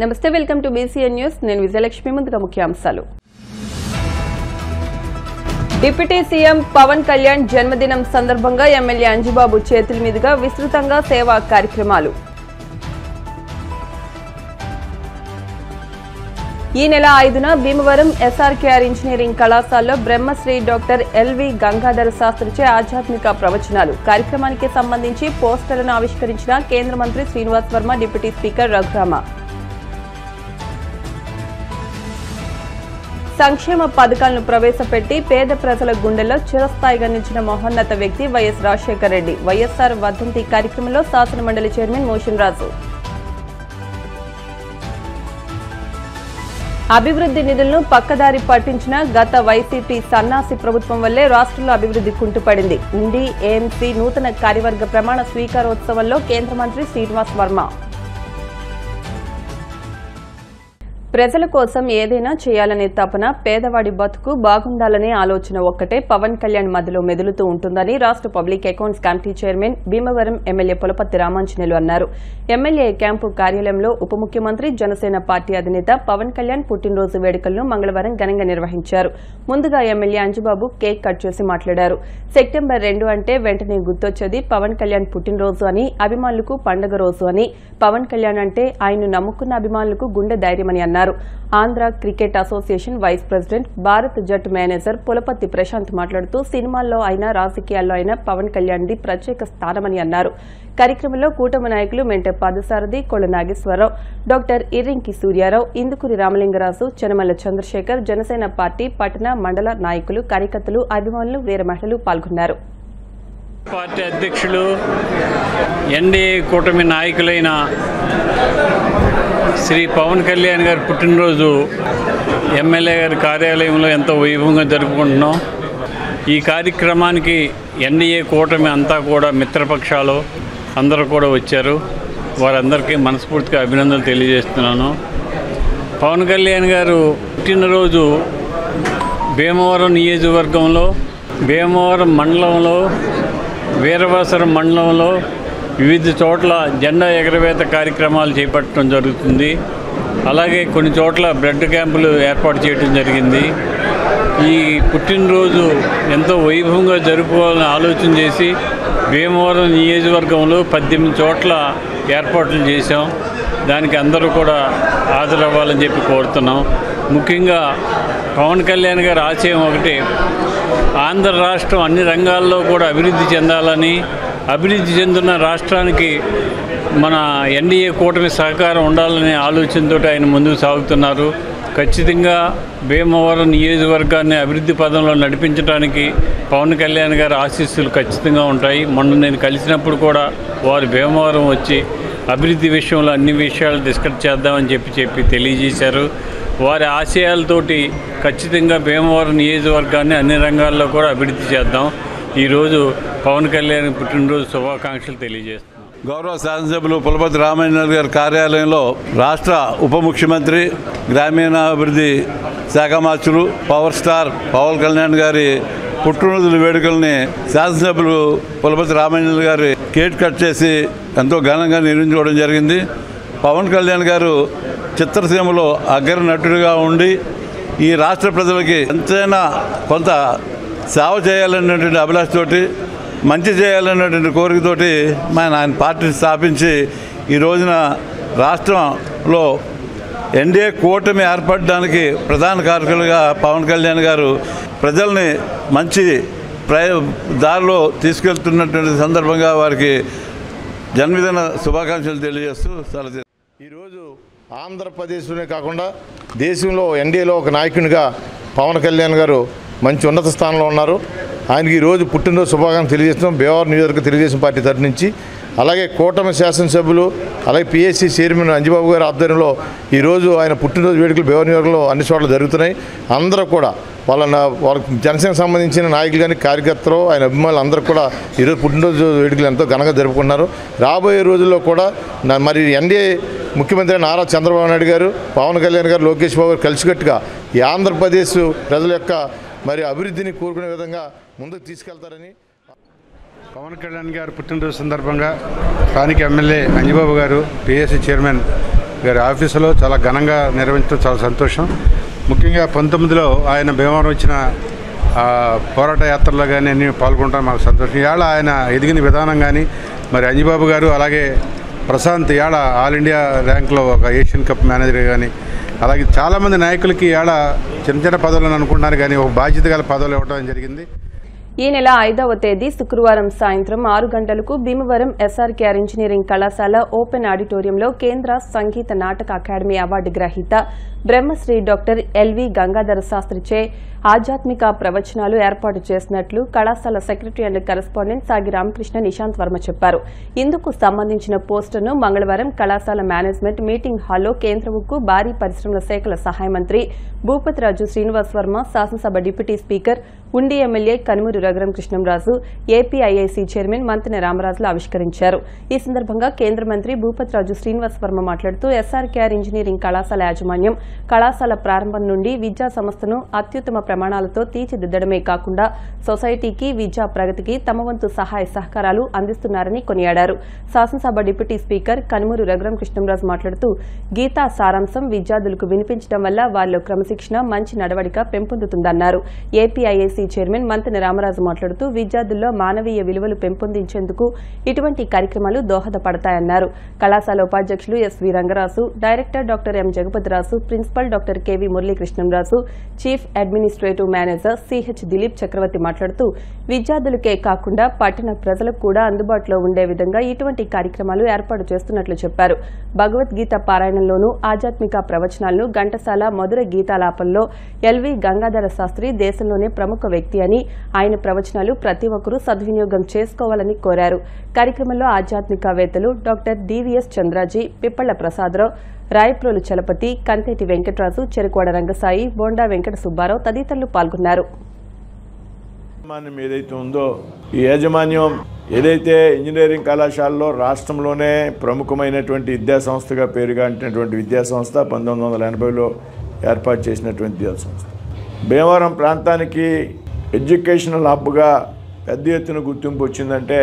నమస్తే, welcome to BCN news. నేను విజయలక్ష్మి. ముందుగా ముఖ్యాంశాలు. డిప్యూటీ సీఎం పవన్ కళ్యాణ్ జన్మదినం సందర్భంగా ఎమ్మెల్యే అంజిబాబు చేతుల మీదుగా విస్తృతంగా సేవా కార్యక్రమాలు. ఈ నెల 5న భీమవరం ఎస్ఆర్కేఆర్ ఇంజనీరింగ్ కళాశాలలో బ్రహ్మశ్రీ డాక్టర్ ఎల్వి గంగాధర శాస్త్రిచే ఆధ్యాత్మిక ప్రవచనాలు. కార్యక్రమానికి సంబంధించి పోస్టర్లను ఆవిష్కరించిన కేంద్ర మంత్రి శ్రీనివాస్ వర్మ, డిప్యూటీ స్పీకర్ రఘురామ. సంక్షేమ పథకాలను ప్రవేశపెట్టి పేద ప్రజల గుండెల్లో చిరస్థాయిగా నిలిచిన మహోన్నత వ్యక్తి వైఎస్ రాజశేఖర రెడ్డి. వైఎస్ఆర్ వర్ధంతి కార్యక్రమంలో శాసనమండలి చైర్మన్ మోషన్ రాజు. అభివృద్ధి నిధులను పక్కదారి పట్టించిన గత వైసీపీ సన్నాసి ప్రభుత్వం వల్లే రాష్ట్రంలో అభివృద్ధి కుంటుపడింది. ఉండి ఏఎంసీ నూతన కార్యవర్గ ప్రమాణ స్వీకారోత్సవంలో కేంద్ర మంత్రి శ్రీనివాస్ వర్మ. ప్రజల కోసం ఏదైనా చేయాలనే తపన, పేదవాడి బతుకు బాగుండాలనే ఆలోచన ఒక్కటే పవన్ కళ్యాణ్ మధ్యలో మెదులుతూ ఉంటుందని రాష్ట్ర public accounts committee chairman Bhimavaram MLA Pulaparthi Ramanjaneyulu అన్నారు. ఎమ్మెల్యే క్యాంపు కార్యాలయంలో ఉప ముఖ్యమంత్రి, జనసేన పార్టీ అధినేత పవన్ కళ్యాణ్ పుట్టినరోజు వేడుకలను మంగళవారం ఘనంగా నిర్వహించారు. ముందుగా ఎమ్మెల్యే అంజిబాబు కేక్ కట్ చేసి మాట్లాడారు. సెప్టెంబర్ 2 అంటే వెంటనే గుర్తొచ్చేది పవన్ కళ్యాణ్ పుట్టినరోజు అని, అభిమానులకు పండుగ రోజు అని. పవన్ కళ్యాణ్ అంటే ఆయన్ను నమ్ముకున్న అభిమానులకు గుండె ధైర్యమని అన్నారు. Andhra cricket association vice president, Bharat జట్టు మేనేజర్ పులపర్తి ప్రశాంత్ మాట్లాడుతూ సినిమాల్లో అయినా రాజకీయాల్లో అయినా పవన్ కళ్యాణ్ది ప్రత్యేక స్థానమని అన్నారు. కార్యక్రమంలో కూటమి నాయకులు మెంటే పాదసారథి, కొళ్ల నాగేశ్వరరావు, డాక్టర్ ఇర్రింకి సూర్యారావు, ఇందుకూరి రామలింగరాజు, చెనమల్ల చంద్రశేఖర్, జనసేన పార్టీ పట్టణ మండల నాయకులు, కార్యకర్తలు, అభిమానులు, వీర మహిళలు పాల్గొన్నారు. పార్టీ అధ్యక్షులు, ఎన్డీఏ కూటమి నాయకులైన శ్రీ పవన్ కళ్యాణ్ గారి పుట్టినరోజు ఎమ్మెల్యే గారి కార్యాలయంలో ఎంతో వైభవంగా జరుపుకుంటున్నాం. ఈ కార్యక్రమానికి ఎన్డీఏ కూటమి అంతా కూడా మిత్రపక్షాలు అందరూ కూడా వచ్చారు. వారందరికీ మనస్ఫూర్తిగా అభినందనలు తెలియజేస్తున్నాను. పవన్ కళ్యాణ్ గారు పుట్టినరోజు భీమవరం నియోజకవర్గంలో, భీమవరం మండలంలో, వీరవాసరం మండలంలో వివిధ చోట్ల జెండా ఎగరవేత కార్యక్రమాలు చేపట్టడం జరుగుతుంది. అలాగే కొన్ని చోట్ల బ్లడ్ క్యాంపులు ఏర్పాటు చేయడం జరిగింది. ఈ పుట్టినరోజు ఎంతో వైభవంగా జరుపుకోవాలని ఆలోచన చేసి భీమవరం నియోజకవర్గంలో 18 చోట్ల ఏర్పాట్లు చేశాం. దానికి అందరూ కూడా హాజరవ్వాలని చెప్పి కోరుతున్నాం. ముఖ్యంగా పవన్ కళ్యాణ్ గారి ఆశయం ఒకటి, ఆంధ్ర రాష్ట్రం అన్ని రంగాల్లో కూడా అభివృద్ధి చెందాలని, అభివృద్ధి చెందుతున్న రాష్ట్రానికి మన ఎన్డీఏ కూటమి సహకారం ఉండాలనే ఆలోచనతో ఆయన ముందుకు సాగుతున్నారు. ఖచ్చితంగా భీమవరం నియోజకవర్గాన్ని అభివృద్ధి పదంలో నడిపించడానికి పవన్ కళ్యాణ్ గారి ఆశీస్సులు ఖచ్చితంగా ఉంటాయి. మొన్న నేను కలిసినప్పుడు కూడా వారు భీమవరం వచ్చి అభివృద్ధి విషయంలో అన్ని విషయాలు డిస్కస్ చేద్దామని చెప్పి తెలియజేశారు. వారి ఆశయాలతోటి ఖచ్చితంగా భీమవరం నియోజకవర్గాన్ని అన్ని రంగాల్లో కూడా అభివృద్ధి చేద్దాం. ఈరోజు పవన్ కళ్యాణ్ పుట్టినరోజు శుభాకాంక్షలు తెలియజేస్తున్నాం. గౌరవ శాసనసభ్యులు పులపర్తి రామాంజనేయులు గారి కార్యాలయంలో రాష్ట్ర ఉప ముఖ్యమంత్రి, గ్రామీణాభివృద్ధి శాఖ మంత్రులు, పవర్ స్టార్ పవన్ కళ్యాణ్ గారి పుట్టినరోజు వేడుకల్ని శాసనసభ్యులు పులపర్తి రామాంజనేయులు గారి కేక్ కట్ చేసి ఎంతో ఘనంగా నిర్వహించుకోవడం జరిగింది. పవన్ కళ్యాణ్ గారు చిత్రసీమలో అగ్ర నటుడిగా ఉండి ఈ రాష్ట్ర ప్రజలకి ఎంతైనా కొంత సేవ చేయాలనేటువంటి అభిలాషతోటి, మంచి చేయాలనేటువంటి కోరికతోటి ఆయన పార్టీని స్థాపించి ఈ రోజున రాష్ట్రంలో ఎన్డీఏ కూటమి ఏర్పడడానికి ప్రధాన కారకులుగా పవన్ కళ్యాణ్ గారు ప్రజల్ని మంచి దారిలో తీసుకెళ్తున్నటువంటి సందర్భంగా వారికి జన్మదిన శుభాకాంక్షలు తెలియజేస్తూ సెలవు. ఈరోజు ఆంధ్రప్రదేశ్లోనే కాకుండా దేశంలో ఎన్డీఏలో ఒక నాయకునిగా పవన్ కళ్యాణ్ గారు మంచి ఉన్నత స్థానంలో ఉన్నారు. ఆయనకి ఈరోజు పుట్టినరోజు శుభాకాంక్షలు తెలియజేస్తున్నాం భీమవరం నియోజకవర్గ తెలుగుదేశం పార్టీ తరఫు నుంచి. అలాగే కూటమి శాసనసభ్యులు, అలాగే పిఎస్సి చైర్మన్ అంజిబాబు గారి ఆధ్వర్యంలో ఈరోజు ఆయన పుట్టినరోజు వేడుకలు భీమవరం నియోజకవర్గంలో అన్ని చోట్ల జరుగుతున్నాయి. అందరూ కూడా వాళ్ళకి జనసేనకు సంబంధించిన నాయకులు కానీ, కార్యకర్తలు, ఆయన అభిమానులు అందరూ కూడా ఈరోజు పుట్టినరోజు వేడుకలు ఎంతో ఘనంగా జరుపుకుంటున్నారు. రాబోయే రోజుల్లో కూడా మరి ఎన్డీఏ ముఖ్యమంత్రి నారా చంద్రబాబు నాయుడు గారు, పవన్ కళ్యాణ్ గారు, లోకేష్ బాబు గారు కలిసికట్టుగా ఈ ఆంధ్రప్రదేశ్ ప్రజల యొక్క మరి అభివృద్ధిని కోరుకునే విధంగా ముందుకు తీసుకెళ్తారని. పవన్ కళ్యాణ్ గారు పుట్టినరోజు సందర్భంగా స్థానిక ఎమ్మెల్యే అంజిబాబు గారు, పిఎస్సి చైర్మన్ గారి ఆఫీసులో చాలా ఘనంగా నిర్వహించడం చాలా సంతోషం. ముఖ్యంగా 19లో ఆయన భీమవరం వచ్చిన పోరాట యాత్రలో కానీ అన్నీ పాల్గొనడం మాకు సంతోషం. ఇవాళ ఆయన ఎదిగిన విధానం కానీ, మరి అంజిబాబు గారు అలాగే ప్రశాంత్ ఇవాళ ఆల్ ఇండియా ర్యాంక్లో ఒక ఏషియన్ కప్ మేనేజర్ కానీ, అలాగే చాలామంది నాయకులకి ఇవాళ చిన్న చిన్న పదవులను అనుకుంటున్నారు కానీ ఒక బాధ్యత గల పదవులు ఇవ్వడం జరిగింది. ఈ నెల 5వ తేదీ శుక్రవారం సాయంత్రం 6 గంటలకు భీమవరం ఎస్ఆర్కేఆర్ ఇంజనీరింగ్ కళాశాల ఓపెన్ ఆడిటోరియంలో కేంద్ర సంగీత నాటక అకాడమీ అవార్డు గ్రహీత బ్రహ్మశ్రీ డాక్టర్ ఎల్వి గంగాధర శాస్త్రిచే ఆధ్యాత్మిక ప్రవచనాలు ఏర్పాటు చేసినట్లు కళాశాల సెక్రటరీ అండ్ కరెస్పాండెంట్ సాగి రామకృష్ణ నిశాంత్ వర్మ చెప్పారు. ఇందుకు సంబంధించిన పోస్టర్ను మంగళవారం కళాశాల మేనేజ్మెంట్ మీటింగ్ హాల్లో కేంద్ర ఉక్కు భారీ పరిశ్రమల శాఖల సహాయ మంత్రి భూపతిరాజు శ్రీనివాస్ వర్మ, శాసనసభ deputy speaker Undi MLA Kanumuri Raghurama Krishnamraju, APIIC chairman Mantena రామరాజులు ఆవిష్కరించారు. ఈ సందర్భంగా కేంద్ర మంత్రి భూపతిరాజు శ్రీనివాస్ వర్మ మాట్లాడుతూ ఎస్ఆర్కేఆర్ ఇంజనీరింగ్ కళాశాల యాజమాన్యం కళాశాల ప్రారంభం నుండి విద్యా సంస్థను అత్యుత్తమ ప్రమాణాలతో తీర్చిదిద్దడమే కాకుండా సొసైటీకి, విద్యా ప్రగతికి తమ వంతు సహాయ సహకారాలు అందిస్తున్నారని కొనియాడారు. శాసనసభ డిప్యూటీ స్పీకర్ కనుమూరి రఘురామ కృష్ణంరాజు మాట్లాడుతూ గీతా సారాంశం విద్యార్థులకు వినిపించడం వల్ల వారిలో క్రమశిక్షణ, మంచి నడవడిక పెంపొందుతుందన్నారు. ఏపీఐఐసీ చైర్మన్ మంతెన రామరాజు మాట్లాడుతూ విద్యార్థుల్లో మానవీయ విలువలు పెంపొందించేందుకు ఇటువంటి కార్యక్రమాలు దోహదపడతాయన్నారు. కళాశాల ఉపాధ్యక్షులు SV Rangaraju, director doctor M Jagapathiraju, principal doctor KV Muralikrishnamraju, chief administrative manager CH Dilip Chakravarthi మాట్లాడుతూ విద్యార్థులకే కాకుండా పట్టణ ప్రజలకు కూడా అందుబాటులో ఉండే విధంగా ఇటువంటి కార్యక్రమాలు ఏర్పాటు చేస్తున్నట్లు చెప్పారు. భగవద్గీత పారాయణంలోనూ ఆధ్యాత్మిక ప్రవచనాలను ఘంటసాల మధుర గీతాలాపంలో ఎల్వి గంగాధర శాస్త్రి దేశంలోనే ప్రముఖ వ్యక్తి అని, ఆయన ప్రవచనాలు ప్రతి ఒక్కరూ సద్వినియోగం చేసుకోవాలని కోరారు. కార్యక్రమంలో ఆధ్యాత్మికవేత్తలు డాక్టర్ డివిఎస్ చంద్రాజీ, పిప్పళ్ల ప్రసాదరావు, రాయప్రోలు చలపతి, కంతేటి వెంకటరాజు, చెరుకోడ రంగసాయి, బోండా వెంకట సుబ్బారావు తదితరులు పాల్గొన్నారు. ఏదైతే ఉందో ఈ యాజమాన్యం ఏదైతే ఇంజనీరింగ్ కళాశాలలో రాష్ట్రంలోనే ప్రముఖమైనటువంటి విద్యాసంస్థగా పేరుగాంటినటువంటి విద్యాసంస్థ 1980లో ఏర్పాటు చేసినటువంటి విద్యాసంస్థ భీమవరం ప్రాంతానికి ఎడ్యుకేషనల్ హబ్గా పెద్ద ఎత్తున గుర్తింపు వచ్చిందంటే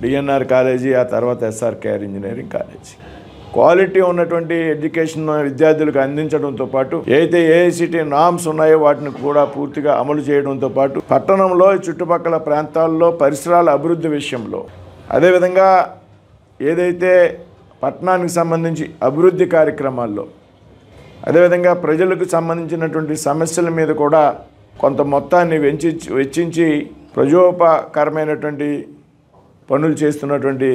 డిఎన్ఆర్ కాలేజీ, ఆ తర్వాత ఎస్ఆర్కేఆర్ ఇంజనీరింగ్ కాలేజీ. క్వాలిటీ ఉన్నటువంటి ఎడ్యుకేషన్ విద్యార్థులకు అందించడంతో పాటు ఏదైతే ఏఐసిటి నామ్స్ ఉన్నాయో వాటిని కూడా పూర్తిగా అమలు చేయడంతో పాటు పట్టణంలో చుట్టుపక్కల ప్రాంతాల్లో పరిసరాల అభివృద్ధి విషయంలో, అదేవిధంగా ఏదైతే పట్టణానికి సంబంధించి అభివృద్ధి కార్యక్రమాల్లో, అదేవిధంగా ప్రజలకు సంబంధించినటువంటి సమస్యల మీద కూడా కొంత మొత్తాన్ని వెచ్చించి ప్రజోపకరమైనటువంటి పనులు చేస్తున్నటువంటి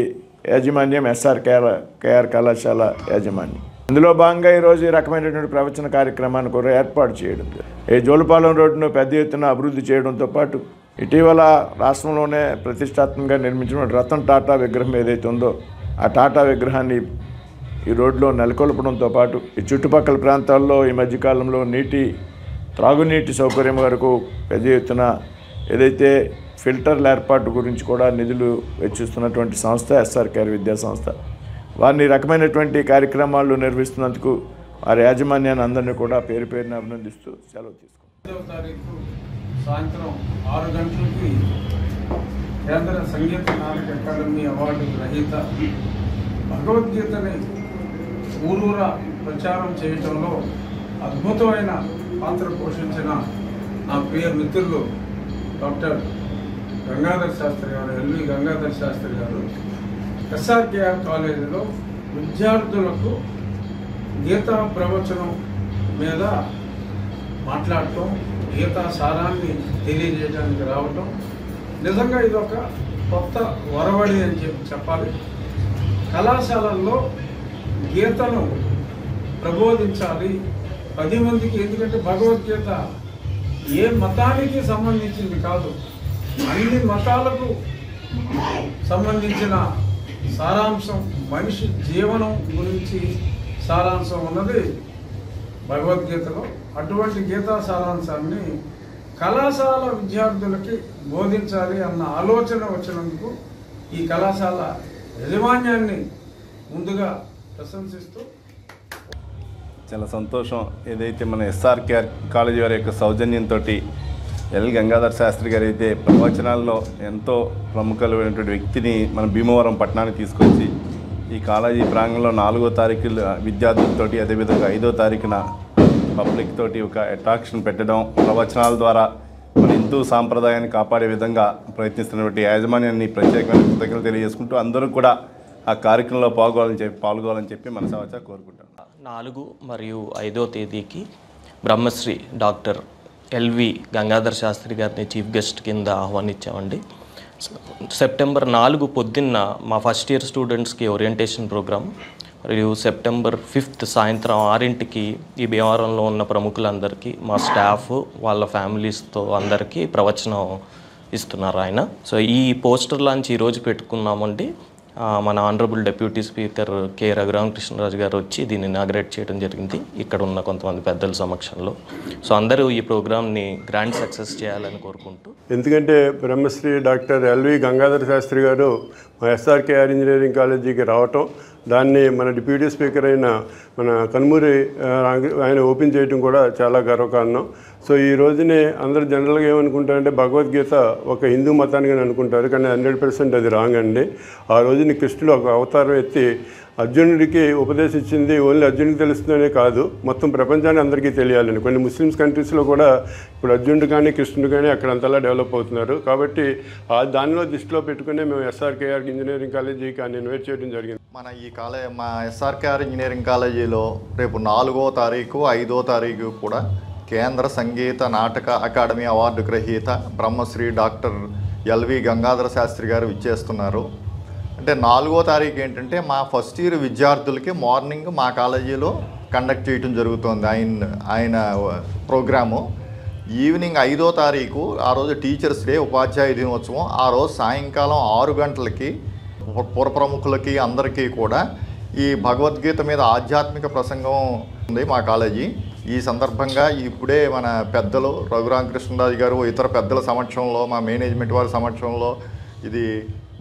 యాజమాన్యం ఎస్ఆర్కేఆర్ కళాశాల యాజమాన్యం. అందులో భాగంగా ఈరోజు ఈ రకమైనటువంటి ప్రవచన కార్యక్రమాన్ని కూడా ఏర్పాటు చేయడం, ఈ జోలుపాలెం రోడ్డును పెద్ద ఎత్తున అభివృద్ధి చేయడంతో పాటు ఇటీవల రాష్ట్రంలోనే ప్రతిష్టాత్మకంగా నిర్మించిన రతన్ టాటా విగ్రహం ఏదైతే ఉందో ఆ టాటా విగ్రహాన్ని ఈ రోడ్లో నెలకొల్పడంతో పాటు ఈ చుట్టుపక్కల ప్రాంతాల్లో ఈ మధ్యకాలంలో త్రాగునీటి సౌకర్యం వరకు పెద్ద ఎత్తున ఏదైతే ఫిల్టర్ల ఏర్పాటు గురించి కూడా నిధులు వెచ్చిస్తున్నటువంటి సంస్థ ఎస్ఆర్కేఆర్ విద్యా సంస్థ. వారిని రకమైనటువంటి కార్యక్రమాలు నిర్వహిస్తున్నందుకు వారి యాజమాన్యాన్ని అందరినీ కూడా పేరు పేరున అభినందిస్తూ సెలవు తీసుకుంటాం. 5వ తారీఖు సాయంత్రం 6 గంటలకి కేంద్ర సంగీత నాటక అకాడమీ అవార్డు గ్రహీత భగవద్గీతని ఊరూరా ప్రచారం చేయటంలో అద్భుతమైన పాత్ర పోషించిన నా ప్రియ మిత్రులు డాక్టర్ గంగాధర్ శాస్త్రి గారు, ఎల్వి గంగాధర్ శాస్త్రి గారు ఎస్ఆర్కేఆర్ కాలేజీలో విద్యార్థులకు గీతా ప్రవచనం మీద మాట్లాడటం, గీతా సారాన్ని తెలియజేయడానికి రావటం నిజంగా ఇదొక కొత్త వరవడి అని చెప్పాలి. కళాశాలల్లో గీతను ప్రబోధించాలి 10 మందికి. ఎందుకంటే భగవద్గీత ఏ మతానికి సంబంధించింది కాదు, అన్ని మతాలకు సంబంధించిన సారాంశం, మనిషి జీవనం గురించి సారాంశం ఉన్నది భగవద్గీతలో. అటువంటి గీతా సారాంశాన్ని కళాశాల విద్యార్థులకి బోధించాలి అన్న ఆలోచన వచ్చినందుకు ఈ కళాశాల యాజమాన్యాన్ని ముందుగా ప్రశంసిస్తూ చాలా సంతోషం. ఏదైతే మన ఎస్ఆర్కేఆర్ కాలేజీ వారి యొక్క సౌజన్యంతో ఎల్ గంగాధర్ శాస్త్రి గారు అయితే ప్రవచనాల్లో ఎంతో ప్రముఖమైనటువంటి వ్యక్తిని మన భీమవరం పట్టణానికి తీసుకొచ్చి ఈ కాలేజీ ప్రాంగణంలో 4వ తారీఖు విద్యార్థులతోటి, అదేవిధంగా 5వ తారీఖున పబ్లిక్ తోటి ఒక అట్రాక్షన్ పెట్టడం, ప్రవచనాల ద్వారా మన హిందూ సాంప్రదాయాన్ని కాపాడే విధంగా ప్రయత్నిస్తున్నటువంటి యాజమాన్యాన్ని ప్రత్యేకమైన కృతజ్ఞతలు తెలియజేసుకుంటూ అందరూ కూడా ఆ కార్యక్రమంలో పాల్గొనాలని చెప్పి మనసారా కోరుకుంటాను. 4 మరియు 5వ తేదీకి బ్రహ్మశ్రీ డాక్టర్ ఎల్వి గంగాధర్ శాస్త్రి గారిని చీఫ్ గెస్ట్ కింద ఆహ్వానించామండి. సెప్టెంబర్ 4 పొద్దున్న మా ఫస్ట్ ఇయర్ స్టూడెంట్స్కి ఓరియంటేషన్ ప్రోగ్రామ్, మరియు సెప్టెంబర్ 5 సాయంత్రం 6ంటికి ఈ భీమవరంలో ఉన్న ప్రముఖులందరికీ, మా స్టాఫ్ వాళ్ళ ఫ్యామిలీస్తో అందరికీ ప్రవచనం ఇస్తున్నారు ఆయన. సో ఈ పోస్టర్ లాంచ్ ఈరోజు పెట్టుకున్నామండి. మన honourable deputy speaker K Raghuramakrishnaraju గారు వచ్చి దీన్ని ఇనాగ్రేట్ చేయడం జరిగింది ఇక్కడ ఉన్న కొంతమంది పెద్దల సమక్షంలో. సో అందరూ ఈ ప్రోగ్రామ్ని గ్రాండ్ సక్సెస్ చేయాలని కోరుకుంటూ, ఎందుకంటే బ్రహ్మశ్రీ డాక్టర్ ఎల్వి గంగాధర్ శాస్త్రి గారు మా ఎస్ఆర్కేఆర్ ఇంజనీరింగ్ కాలేజీకి రావటం, దాన్ని మన డిప్యూటీ స్పీకర్ అయిన మన కనుమూరి ఆయన ఓపెన్ చేయడం కూడా చాలా గర్వకారణం. సో ఈ రోజునే అందరూ జనరల్గా ఏమనుకుంటారంటే భగవద్గీత ఒక హిందూ మతానికి అనుకుంటారు, కానీ 100% అది రాంగ్ అండి. ఆ రోజుని కృష్ణుడు ఒక అవతారం ఎత్తి అర్జునుడికి ఉపదేశించింది ఓన్లీ అర్జునుడికి తెలుస్తుందనే కాదు, మొత్తం ప్రపంచాన్ని అందరికీ తెలియాలని. కొన్ని ముస్లిమ్స్ కంట్రీస్లో కూడా ఇప్పుడు అర్జునుడు కానీ కృష్ణుడు కానీ అక్కడ అంతలా డెవలప్ అవుతున్నారు. కాబట్టి దానిలో దృష్టిలో పెట్టుకునే మేము ఎస్ఆర్కేఆర్ ఇంజనీరింగ్ కాలేజీకి ఆయన ఇన్వైట్ చేయడం జరిగింది. మా ఎస్ఆర్కేఆర్ ఇంజనీరింగ్ కాలేజీలో రేపు 4వ తారీఖు 5వ తారీఖు కూడా కేంద్ర సంగీత నాటక అకాడమీ అవార్డు గ్రహీత బ్రహ్మశ్రీ డాక్టర్ ఎల్వి గంగాధర శాస్త్రి గారు విచ్చేస్తున్నారు. అంటే 4వ తారీఖు ఏంటంటే మా ఫస్ట్ ఇయర్ విద్యార్థులకి మార్నింగ్ మా కాలేజీలో కండక్ట్ చేయడం జరుగుతుంది ఆయన ప్రోగ్రాము. ఈవినింగ్ 5వ తారీఖు ఆ రోజు టీచర్స్ డే, ఉపాధ్యాయ దినోత్సవం. ఆ రోజు సాయంకాలం 6 గంటలకి పురప్రముఖులకి అందరికీ కూడా ఈ భగవద్గీత మీద ఆధ్యాత్మిక ప్రసంగం ఉంది మా కాలేజీ. ఈ సందర్భంగా ఇప్పుడే మన పెద్దలు రఘురామకృష్ణరాజు గారు, ఇతర పెద్దల సమక్షంలో, మా మేనేజ్మెంట్ వారి సమక్షంలో ఇది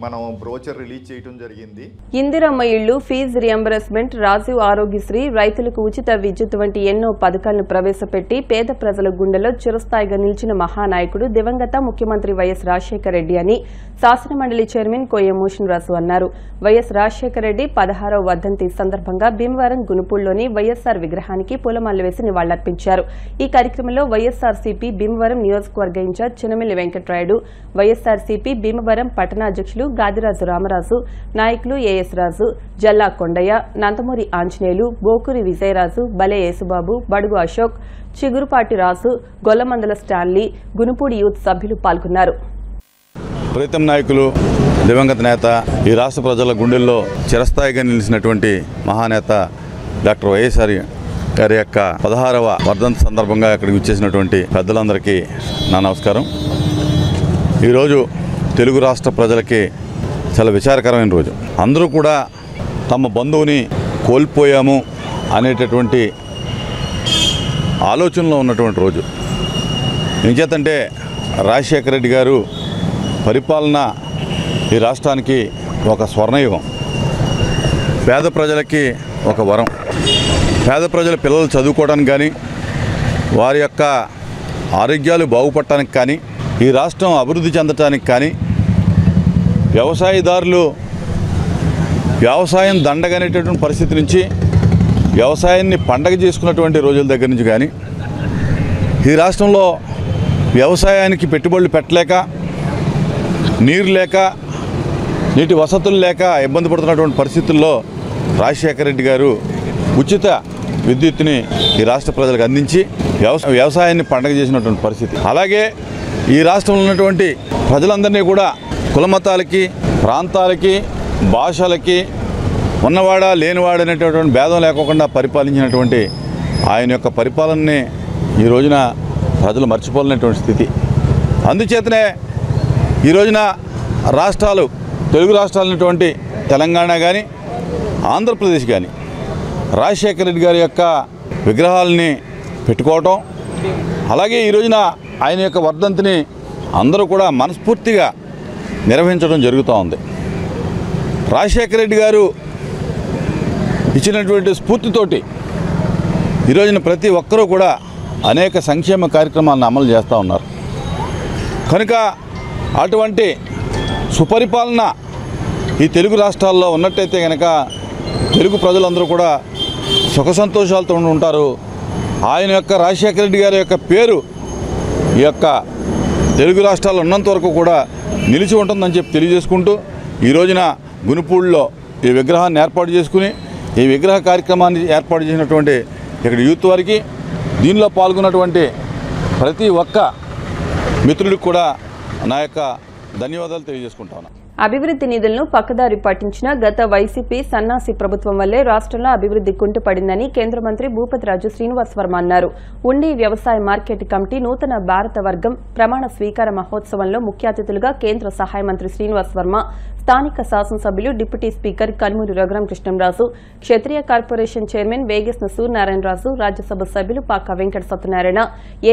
మనం బ్రోచర్ రిలీజ్ చేయడం జరిగింది. ఇందిరమ్మ ఇళ్లు, ఫీజు రియంబర్స్మెంట్, రాజీవ్ ఆరోగ్యశ్రీ, రైతులకు ఉచిత విద్యుత్ వంటి ఎన్నో పథకాలను ప్రవేశపెట్టి పేద ప్రజల గుండెలో చిరస్థాయిగా నిలిచిన మహానాయకుడు దివంగత ముఖ్యమంత్రి వైఎస్ రాజశేఖర రెడ్డి అని శాసనమండలి చైర్మన్ కోయ మోషన్ రాజు అన్నారు. వైఎస్ రాజశేఖర రెడ్డి 16వ వర్ధంతి సందర్భంగా భీమవరం గునుపూల్లోని వైఎస్ఆర్ విగ్రహానికి పూలమాలలు వేసి నివాళులర్పించారు. ఈ కార్యక్రమంలో వైఎస్ఆర్సీపీ భీమవరం నియోజకవర్గ ఇన్ఛార్జ్ చినమిల్లి వెంకటరాయుడు, వైఎస్ఆర్సీపీ భీమవరం పట్టణాధ్యక్షులు గాదిరాజు రామరాజు, నాయకులు ఏఎస్ రాజు, జల్లా కొండయ్య, నందమూరి ఆంజనేయులు, బోకూరి విజయరాజు, బలే యేసుబాబు, బడుగు అశోక్, చిగురుపాటి రాజు, గొల్లమందల స్టాన్లీ, గునుపూడి యూత్ సభ్యులు పాల్గొన్నారు. ప్రీతం నాయకులు, దివంగత నేత, ఈ రాష్ట్ర ప్రజల గుండెల్లో చిరస్థాయిగా నిలిచినటువంటి మహానేత డాక్టర్ వైఎస్ఆర్ గారి యొక్క 16వ వర్ధంతి సందర్భంగా ఇక్కడికి వచ్చేసినటువంటి పెద్దలందరికీ నా నమస్కారం. ఈరోజు తెలుగు రాష్ట్ర ప్రజలకి చాలా విచారకరమైన రోజు. అందరూ కూడా తమ బంధువుని కోల్పోయాము అనేటటువంటి ఆలోచనలో ఉన్నటువంటి రోజు. ఏం చేతంటే రాజశేఖర రెడ్డి గారు పరిపాలన ఈ రాష్ట్రానికి ఒక స్వర్ణయుగం, పేద ప్రజలకి ఒక వరం. పేద ప్రజల పిల్లలు చదువుకోవడానికి కానీ, వారి యొక్క ఆరోగ్యాలు బాగుపడటానికి కానీ, ఈ రాష్ట్రం అభివృద్ధి చెందటానికి కానీ, వ్యవసాయదారులు వ్యవసాయం దండగనేటటువంటి పరిస్థితి నుంచి వ్యవసాయాన్ని పండగ చేసుకున్నటువంటి రోజుల దగ్గర నుంచి కానీ, ఈ రాష్ట్రంలో వ్యవసాయానికి పెట్టుబడులు పెట్టలేక, నీరు లేక, నీటి వసతులు లేక ఇబ్బంది పడుతున్నటువంటి పరిస్థితుల్లో రాజశేఖర రెడ్డి గారు ఉచిత విద్యుత్తుని ఈ రాష్ట్ర ప్రజలకు అందించి వ్యవసాయాన్ని పండగ చేసినటువంటి పరిస్థితి. అలాగే ఈ రాష్ట్రంలో ఉన్నటువంటి ప్రజలందరినీ కూడా కులమతాలకి, ప్రాంతాలకి, భాషలకి, ఉన్నవాడా లేనివాడు అనేటటువంటి భేదం లేకుండా పరిపాలించినటువంటి ఆయన యొక్క పరిపాలనని ఈ రోజున ప్రజలు మర్చిపోలేనటువంటి స్థితి. అందుచేతనే ఈ రోజున రాష్ట్రాలు, తెలుగు రాష్ట్రాలైనటువంటి తెలంగాణ కానీ, ఆంధ్రప్రదేశ్ కానీ రాజశేఖర రెడ్డి గారి యొక్క విగ్రహాలని పెట్టుకోవటం, అలాగే ఈ రోజున ఆయన యొక్క వర్ధంతిని అందరూ కూడా మనస్ఫూర్తిగా నిర్వహించడం జరుగుతూ ఉంది. రాజశేఖర రెడ్డి గారు ఇచ్చినటువంటి స్ఫూర్తితోటి ఈ రోజున ప్రతి ఒక్కరూ కూడా అనేక సంక్షేమ కార్యక్రమాలను అమలు చేస్తూ ఉన్నారు. కనుక అటువంటి సుపరిపాలన ఈ తెలుగు రాష్ట్రాల్లో ఉన్నట్టయితే కనుక తెలుగు ప్రజలందరూ కూడా సుఖ సంతోషాలతో ఉంటారు. ఆయన యొక్క రాజశేఖర రెడ్డి గారి యొక్క పేరు ఈ యొక్క తెలుగు రాష్ట్రాల్లో ఉన్నంత వరకు కూడా నిలిచి ఉంటుందని చెప్పి తెలియజేసుకుంటూ ఈ రోజున గునుపూడిలో ఈ విగ్రహాన్ని ఏర్పాటు చేసుకుని ఈ విగ్రహ కార్యక్రమాన్ని ఏర్పాటు చేసినటువంటి ఇక్కడ యూత్ వారికి, దీనిలో పాల్గొన్నటువంటి ప్రతి ఒక్క మిత్రుడికి కూడా నా యొక్క ధన్యవాదాలు తెలియజేసుకుంటాను. అభివృద్ధి నిధులను పక్కదారి పట్టించిన గత వైసీపీ సన్నాసి ప్రభుత్వం వల్లే రాష్ట్రంలో అభివృద్ధి కుంటుపడిందని కేంద్ర మంత్రి భూపతిరాజు శ్రీనివాస్ వర్మ అన్నారు. ఉండి వ్యవసాయ మార్కెట్ కమిటీ నూతన భారత వర్గం ప్రమాణ స్వీకార మహోత్సవంలో ముఖ్య అతిథులుగా కేంద్ర సహాయ మంత్రి శ్రీనివాస్ వర్మ, స్థానిక శాసనసభ్యులు డిప్యూటీ స్పీకర్ కనుమూరి రఘురామకృష్ణంరాజు, క్షత్రియ కార్పొరేషన్ చైర్మన్ వేగేశ్న సూర్యనారాయణరాజు, రాజ్యసభ సభ్యులు పాక వెంకట సత్యనారాయణ,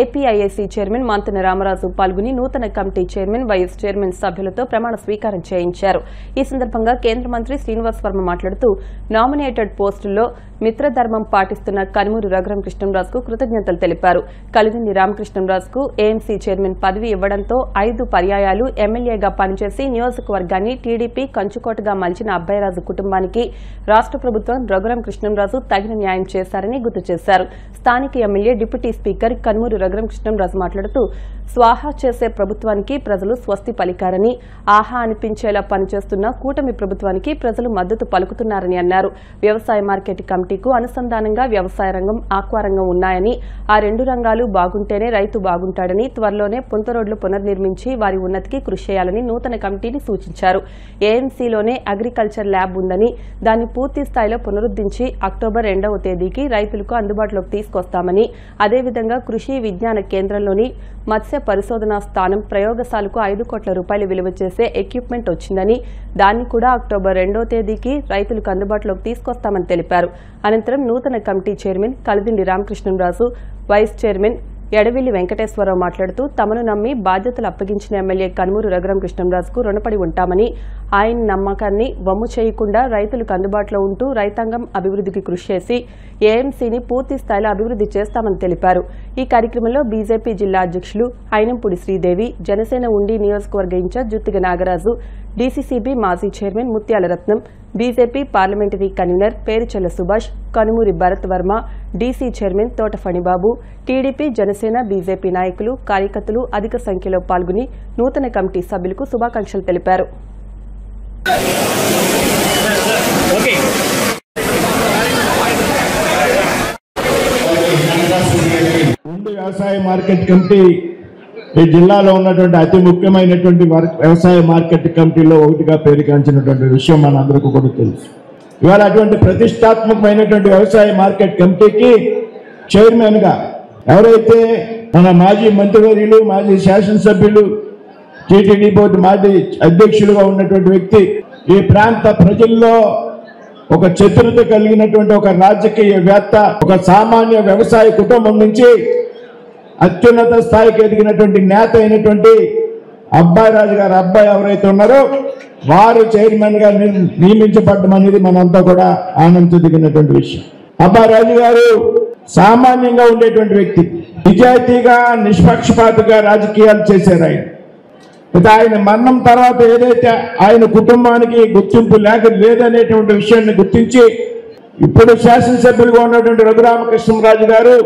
ఏపీఐఐసీ చైర్మన్ మంతెన రామరాజు పాల్గొని నూతన కమిటీ చైర్మన్, వైస్ చైర్మన్ సభ్యులతో ప్రమాణ స్వీకారం చేయించారు. ఈ సందర్భంగా కేంద్ర మంత్రి శ్రీనివాస్ వర్మ మాట్లాడుతూ నామినేటెడ్ పోస్టుల్లో మిత్రధర్మం పాటిస్తున్న కనుమూరి రఘురామకృష్ణంరాజుకు కృతజ్ఞతలు తెలిపారు. కలిదిండి రామకృష్ణంరాజుకు ఏఎంసీ చైర్మన్ పదవి ఇవ్వడంతో 5 పర్యాయాలు ఎమ్మెల్యేగా పనిచేసి నియోజకవర్గాన్ని టీడీపీ కంచుకోటగా మలిచిన అబ్బాయిరాజు కుటుంబానికి రాష్ట్ర ప్రభుత్వం రఘురామకృష్ణంరాజు తగిన న్యాయం చేశారని గుర్తు చేశారు. స్థానిక MLA deputy speaker Kanumuri Raghurama Krishnam Raju మాట్లాడుతూ స్వాహా చేసే ప్రభుత్వానికి ప్రజలు స్వస్తి పలికారని, ఆహా అనిపించేలా పనిచేస్తున్న కూటమి ప్రభుత్వానికి ప్రజలు మద్దతు పలుకుతున్నారని అన్నారు. వ్యవసాయ మార్కెట్ కమిటీకు అనుసంధానంగా వ్యవసాయ రంగం, ఆక్వా రంగం ఉన్నాయని, ఆ 2 రంగాలు బాగుంటేనే రైతు బాగుంటాడని, త్వరలోనే పుంత రోడ్లు పునర్నిర్మించి వారి ఉన్నతికి కృషి చేయాలని నూతన కమిటీని సూచించారు. ఏఎంసీలోనే అగ్రికల్చర్ ల్యాబ్ ఉందని, దాన్ని పూర్తి స్థాయిలో పునరుద్దరించి అక్టోబర్ 2వ తేదీకి రైతులకు అందుబాటులోకి తీసుకొస్తామని, అదేవిధంగా కృషి విజ్ఞాన కేంద్రంలోని మత్స్య పరిశోధనా స్థానం ప్రయోగశాలకు 5 కోట్ల రూపాయలు విలువ చేసే ఎక్విప్మెంట్ వచ్చిందని, దాన్ని కూడా అక్టోబర్ 2వ తేదీకి రైతులకు అందుబాటులోకి తీసుకొస్తామని తెలిపారు. అనంతరం నూతన committee chairman Kalidindi Ramakrishnamraju, vice chairman Edavilli Venkateswararao మాట్లాడుతూ తమను నమ్మి బాధ్యతలు అప్పగించిన ఎమ్మెల్యే కనుమూరి రఘురామకృష్ణంరాజుకు రుణపడి ఉంటామని, ఆయన నమ్మకాన్ని వమ్ము చేయకుండా రైతులకు అందుబాటులో ఉంటూ రైతాంగం అభివృద్ధికి కృషి చేసి ఏఎంసీని పూర్తి స్థాయిలో అభివృద్ధి చేస్తామని తెలిపారు. ఈ కార్యక్రమంలో బీజేపీ జిల్లా అధ్యక్షులు అయినంపూడి శ్రీదేవి, జనసేన ఉండి నియోజకవర్గ ఇన్ఛార్జ్ జుత్తిగ నాగరాజు, డీసీసీబీ మాజీ chairman Mutyala Ratnam, BJP parliamentary convener Peruchella Subhash, Kanumuri Bharat Varma, DC chairman Thota Phanibabu, TDP, Janasena, BJP నాయకులు, కార్యకర్తలు అధిక సంఖ్యలో పాల్గొని నూతన కమిటీ సభ్యులకు శుభాకాంక్షలు తెలిపారు. ఉండి వ్యవసాయ మార్కెట్ కమిటీ ఈ జిల్లాలో ఉన్నటువంటి అతి ముఖ్యమైనటువంటి వ్యవసాయ మార్కెట్ కమిటీలో ఒకటిగా పేరుగాంచినటువంటి విషయం మనందరికీ కూడా తెలుసు. ఇవాళ అటువంటి ప్రతిష్టాత్మకమైనటువంటి వ్యవసాయ మార్కెట్ కమిటీకి చైర్మన్గా ఎవరైతే మన మాజీ మంత్రివర్యులు, మాజీ శాసనసభ్యులు, టీటీడీ బోర్డు మాజీ అధ్యక్షులుగా ఉన్నటువంటి వ్యక్తి, ఈ ప్రాంత ప్రజల్లో ఒక చతురత కలిగినటువంటి ఒక రాజకీయవేత్త, ఒక సామాన్య వ్యవసాయ కుటుంబం నుంచి అత్యున్నత స్థాయికి ఎదిగినటువంటి నేత అయినటువంటి అబ్బాయిరాజు గారు అబ్బాయి ఎవరైతే ఉన్నారో వారు చైర్మన్ గా నియమించబడడం అనేది మనంతా కూడా ఆనందించదగినటువంటి విషయం. అబ్బాయిరాజు గారు సామాన్యంగా ఉండేటువంటి వ్యక్తి, నిజాయితీగా నిష్పక్షపాతగా రాజకీయాలు చేశారు. ఆయన మరణం తర్వాత ఏదైతే ఆయన కుటుంబానికి గుర్తింపు లేదనేటువంటి విషయాన్ని గుర్తించి ఇప్పుడు శాసనసభ్యులుగా ఉన్నటువంటి రఘురామకృష్ణరాజు గారు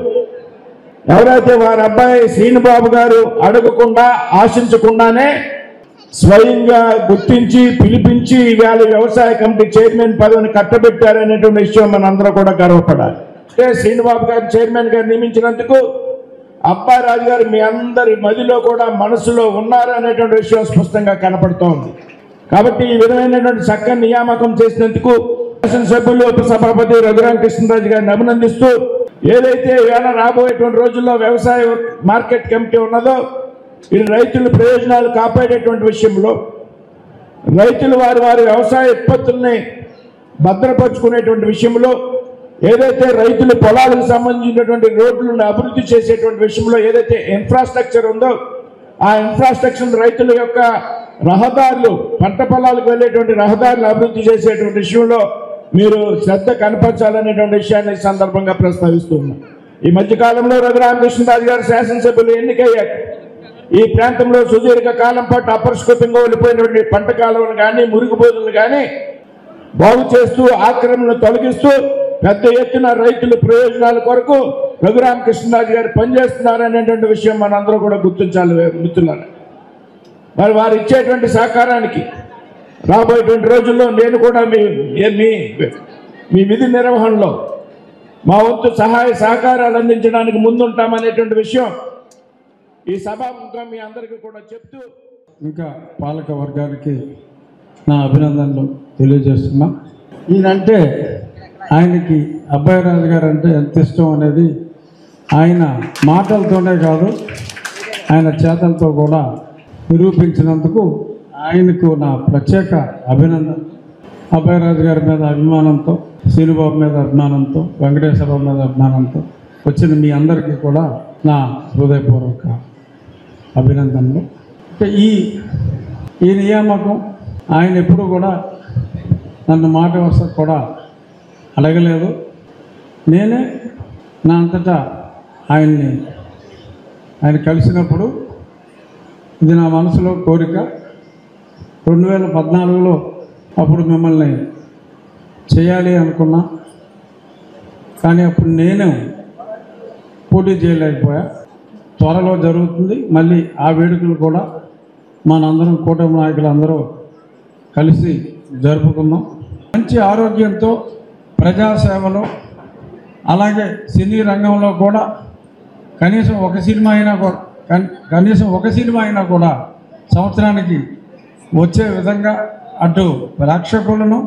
ఎవరైతే వారి అబ్బాయి శ్రీనుబాబు గారు అడగకుండా ఆశించకుండానే స్వయంగా గుర్తించి పిలిపించి ఇవాళ వ్యవసాయ కమిటీ చైర్మన్ పదవిని కట్టబెట్టారనేటువంటి విషయం మనందరూ కూడా గర్వపడాలి. శ్రీనుబాబు గారు చైర్మన్ గారు నియమించినందుకు అబ్బాయిరాజు గారు మీ అందరి మదిలో కూడా మనసులో ఉన్నారు అనేటువంటి విషయం స్పష్టంగా కనపడుతోంది. కాబట్టి ఈ విధమైనటువంటి చక్కని నియామకం చేసినందుకు శాసనసభ్యులు ఉపసభాపతి రఘురామకృష్ణరాజు గారిని అభినందిస్తూ ఏదైతే ఇవాళ రాబోయేటువంటి రోజుల్లో వ్యవసాయ మార్కెట్ కమిటీ ఉన్నదో ఇది రైతుల ప్రయోజనాలు కాపాడేటువంటి విషయంలో రైతులు వారి వ్యవసాయ ఉత్పత్తుల్ని భద్రపరుచుకునేటువంటి విషయంలో ఏదైతే రైతుల పొలాలకు సంబంధించినటువంటి రోడ్లను అభివృద్ధి చేసేటువంటి విషయంలో ఏదైతే ఇన్ఫ్రాస్ట్రక్చర్ ఉందో ఆ ఇన్ఫ్రాస్ట్రక్చర్ రైతుల యొక్క రహదారులు, పంట పొలాలకు వెళ్ళేటువంటి రహదారులు అభివృద్ధి చేసేటువంటి విషయంలో మీరు శ్రద్ధ కనపరచాలనేటువంటి విషయాన్ని ఈ సందర్భంగా ప్రస్తావిస్తున్నాం. ఈ మధ్యకాలంలో రఘురామకృష్ణరాజు గారు శాసనసభ్యులు ఎన్నికయ్యాక ఈ ప్రాంతంలో సుదీర్ఘ కాలం పాటు అపరిష్కృతంగా వెళ్ళిపోయినటువంటి పంట కాలువలు కానీ, మురుగుబోదులు కానీ బాగు చేస్తూ ఆక్రమణను తొలగిస్తూ పెద్ద ఎత్తున రైతుల ప్రయోజనాల కొరకు రఘురామకృష్ణరాజు గారు పనిచేస్తున్నారనేటువంటి విషయం మనందరూ కూడా గుర్తించాలి మిత్రులారా. మరి వారు ఇచ్చేటువంటి సహకారానికి రాబోయేటువంటి రోజుల్లో నేను కూడా మీ విధి నిర్వహణలో మా వంతు సహాయ సహకారాలు అందించడానికి ముందుంటామనేటువంటి విషయం ఈ సభాముఖంగా మీ అందరికీ కూడా చెప్తూ ఇంకా పాలక వర్గానికి నా అభినందనలు తెలియజేస్తున్నా. ఈయనంటే ఆయనకి అబ్బాయిరాజు గారు అంటే ఎంత ఇష్టం అనేది ఆయన మాటలతోనే కాదు ఆయన చేతలతో కూడా నిరూపించినందుకు ఆయనకు నా ప్రత్యేక అభినందన. అబ్బాయిరాజు గారి మీద అభిమానంతో, శ్రీనుబాబు మీద అభిమానంతో, వెంకటేశ్వరరావు మీద అభిమానంతో వచ్చిన మీ అందరికీ కూడా నా హృదయపూర్వక అభినందనలు. ఈ నియామకం ఆయన ఎప్పుడు కూడా నన్ను మాట వరుస కూడా అడగలేదు. నేనే నా అంతటా ఆయన కలిసినప్పుడు ఇది నా మనసులో కోరిక. 2014లో అప్పుడు మిమ్మల్ని చేయాలి అనుకున్నా, కానీ అప్పుడు నేను పోటీ చేయలేకపోయా. త్వరలో జరుగుతుంది మళ్ళీ ఆ వేడుకలు కూడా మనందరం కూటమి నాయకులందరూ కలిసి జరుపుకుందాం. మంచి ఆరోగ్యంతో ప్రజాసేవలో అలాగే సినీ రంగంలో కూడా కనీసం ఒక సినిమా అయినా కూడా సంవత్సరానికి వచ్చే విధంగా అటు ప్రేక్షకులను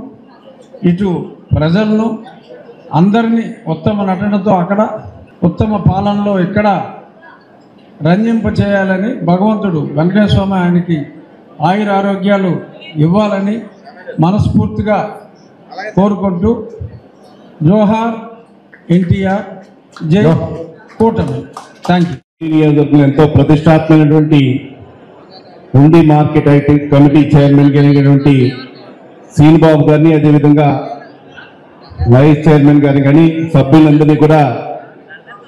ఇటు ప్రజలను అందరినీ ఉత్తమ నటనతో అక్కడ ఉత్తమ పాలనలో ఇక్కడ రంజింప చేయాలని భగవంతుడు వెంకటేశ్వర స్వామి ఆయనకి ఆయుర ఆరోగ్యాలు ఇవ్వాలని మనస్ఫూర్తిగా కోరుకుంటూ జోహార్ ఎన్టీఆర్, జై కూటమి. Thank you. ఎంతో ప్రతిష్టాత్మకమైనటువంటి ఉండి మార్కెట్ ఐటీ కమిటీ చైర్మన్ కలిగినటువంటి శ్రీనుబాబు గారిని, అదేవిధంగా వైస్ చైర్మన్ గారిని కానీ సభ్యులందరినీ కూడా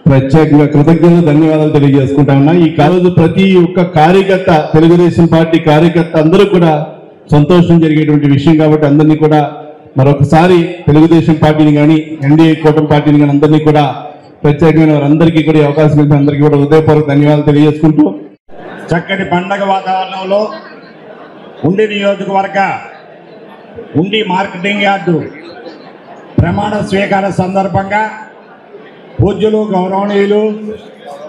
ప్రత్యేకంగా కృతజ్ఞతలు ధన్యవాదాలు తెలియజేసుకుంటా ఉన్నా. ఈ కాలేజీ ప్రతి ఒక్క కార్యకర్త, తెలుగుదేశం పార్టీ కార్యకర్త అందరూ కూడా సంతోషం జరిగేటువంటి విషయం కాబట్టి అందరినీ కూడా మరొకసారి తెలుగుదేశం పార్టీని కానీ ఎన్డీఏ కూటమి పార్టీని కానీ అందరినీ కూడా ప్రత్యేకమైన వారందరికీ కూడా అవకాశం ఇచ్చిన అందరికీ కూడా హృదయపూర్వక ధన్యవాదాలు తెలియజేసుకుంటూ చక్కటి పండగ వాతావరణంలో ఉండి నియోజకవర్గ ఉండి మార్కెటింగ్ యార్డు ప్రమాణ స్వీకార సందర్భంగా పూజ్యులు గౌరవనీయులు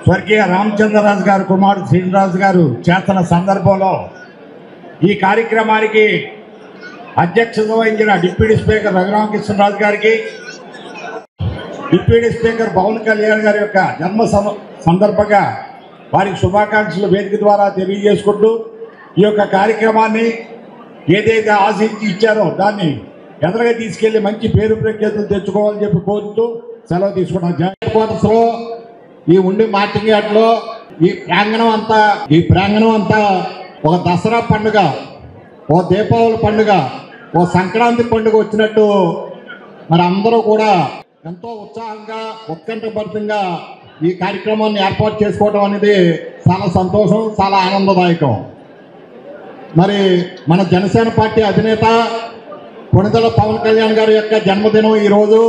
స్వర్గీయ రామచంద్రరాజు గారు కుమారుడు శ్రీనివాస్ గారు చేస్తున్న సందర్భంలో ఈ కార్యక్రమానికి అధ్యక్షత వహించిన డిప్యూటీ స్పీకర్ రఘురామకృష్ణరాజు గారికి, డిప్యూటీ స్పీకర్ పవన్ కళ్యాణ్ గారి యొక్క జన్మ సందర్భంగా వారికి శుభాకాంక్షలు వేదిక ద్వారా తెలియజేసుకుంటూ ఈ యొక్క కార్యక్రమాన్ని ఏదైతే ఆశించి ఇచ్చారో దాన్ని ఎదురుగా తీసుకెళ్లి మంచి పేరు ప్రఖ్యాతులు తెచ్చుకోవాలని చెప్పి కోరుతూ సెలవు తీసుకున్నాం. క్వార్టర్స్లో ఈ ఉండి మార్కెటింగ్ యార్డ్లో ఈ ప్రాంగణం అంతా ఒక దసరా పండుగ, ఓ దీపావళి పండుగ, ఓ సంక్రాంతి పండుగ వచ్చినట్టు మరి అందరూ కూడా ఎంతో ఉత్సాహంగా ఉత్కంఠభరితంగా ఈ కార్యక్రమాన్ని ఏర్పాటు చేసుకోవడం అనేది చాలా సంతోషం, చాలా ఆనందదాయకం. మరి మన జనసేన పార్టీ అధినేత కొణిదెల పవన్ కళ్యాణ్ గారి యొక్క జన్మదినం ఈరోజు.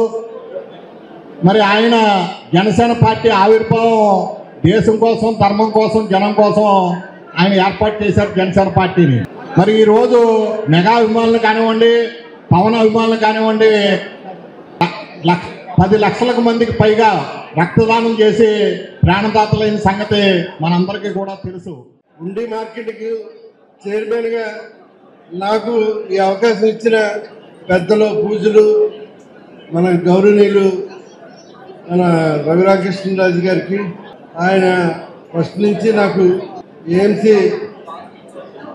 మరి ఆయన జనసేన పార్టీ ఆవిర్భావం దేశం కోసం, ధర్మం కోసం, జనం కోసం ఆయన ఏర్పాటు చేశారు జనసేన పార్టీని. మరి ఈరోజు మెగా అభిమానులు కానివ్వండి, పవన్ అభిమానులు కానివ్వండి, 10 లక్షల మందికి పైగా రక్తదానం చేసి ప్రాణదాతలైన సంగతి మనందరికీ కూడా తెలుసు. ఉండి మార్కెట్కి చైర్మన్గా నాకు ఈ అవకాశం ఇచ్చిన పెద్దలు, పూజలు, మన గౌరవనీయులు మన రఘురామకృష్ణరాజు గారికి, ఆయన ఫస్ట్ నుంచి నాకు ఏఎంసీ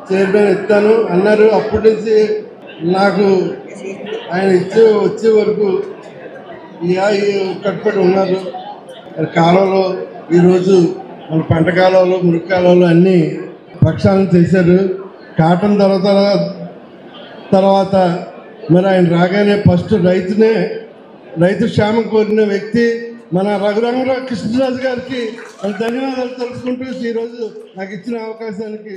చైర్మన్ ఇస్తాను అన్నారు. అప్పటి నుంచి నాకు ఆయన వచ్చే వరకు కట్టుబడి ఉన్నారు. కాలంలో ఈరోజు మన పంట కాలంలో, మురికి కాలంలో అన్నీ ప్రక్షాళన చేశారు. కాటన్ తర్వాత మరి ఆయన రాగానే ఫస్ట్ రైతు క్షేమం కోరిన వ్యక్తి మన రఘురామకృష్ణరాజు గారికి ధన్యవాదాలు తెలుసుకుంటూ ఈరోజు నాకు ఇచ్చిన అవకాశానికి